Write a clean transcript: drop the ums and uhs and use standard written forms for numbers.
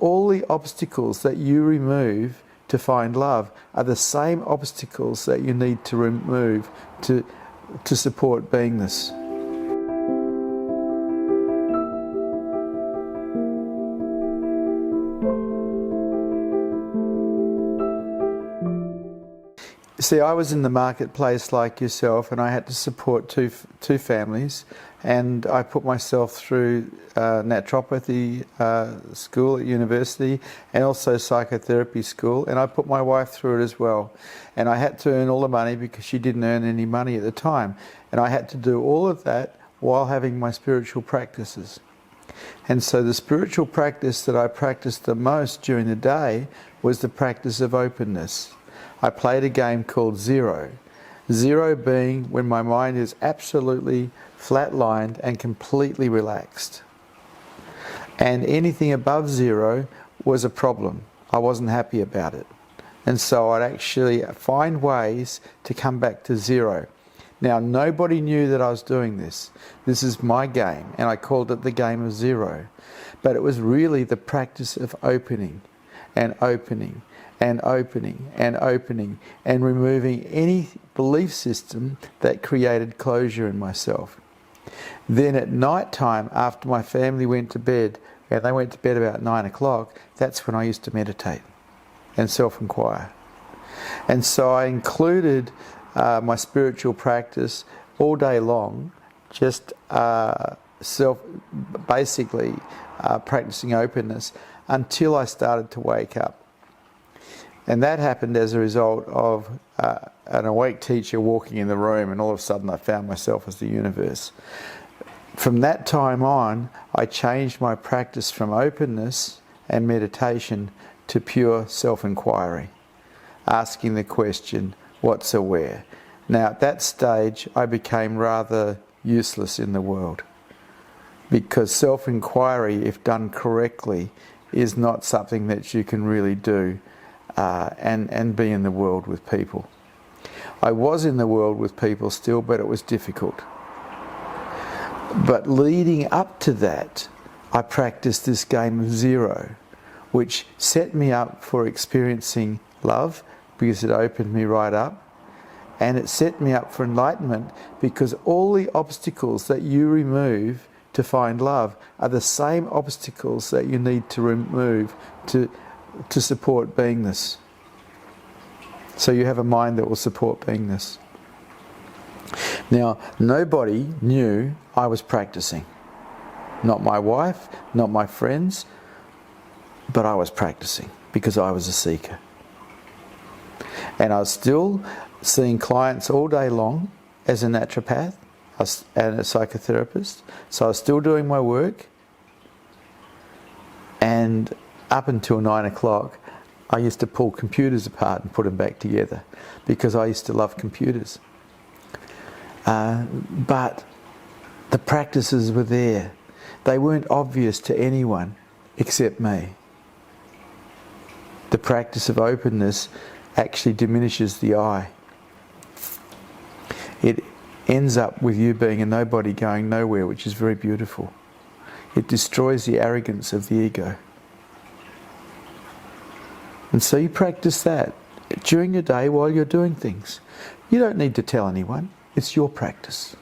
all the obstacles that you remove to find love are the same obstacles that you need to remove to support beingness. See, I was in the marketplace like yourself, and I had to support two families, and I put myself through naturopathy school at university and also psychotherapy school, and I put my wife through it as well. And I had to earn all the money because she didn't earn any money at the time, and I had to do all of that while having my spiritual practices. And so the spiritual practice that I practiced the most during the day was the practice of openness. I played a game called Zero. Zero being when my mind is absolutely flatlined and completely relaxed. And anything above zero was a problem. I wasn't happy about it. And so I'd actually find ways to come back to zero. Now, nobody knew that I was doing this. This is my game, and I called it the game of zero. But it was really the practice of opening and opening and opening and opening and removing any belief system that created closure in myself. Then at night time, after my family went to bed, and they went to bed about 9 o'clock, that's when I used to meditate and self-inquire. And so I included my spiritual practice all day long, just basically practicing openness until I started to wake up. And that happened as a result of an awake teacher walking in the room, and all of a sudden I found myself as the universe. From that time on, I changed my practice from openness and meditation to pure self-inquiry, asking the question, what's aware? Now at that stage I became rather useless in the world, because self-inquiry, if done correctly, is not something that you can really do and be in the world with people. I was in the world with people still, but it was difficult. But leading up to that, I practiced this game of zero, which set me up for experiencing love, because it opened me right up, and it set me up for enlightenment, because all the obstacles that you remove to find love are the same obstacles that you need to remove to support beingness. So you have a mind that will support beingness. Now, nobody knew I was practicing. Not my wife, not my friends, but I was practicing because I was a seeker. And I was still seeing clients all day long as a naturopath and a psychotherapist. So I was still doing my work, and up until 9 o'clock, I used to pull computers apart and put them back together because I used to love computers. But the practices were there. They weren't obvious to anyone except me. The practice of openness actually diminishes the I. It ends up with you being a nobody going nowhere, which is very beautiful. It destroys the arrogance of the ego. And so you practice that during your day while you're doing things. You don't need to tell anyone. It's your practice.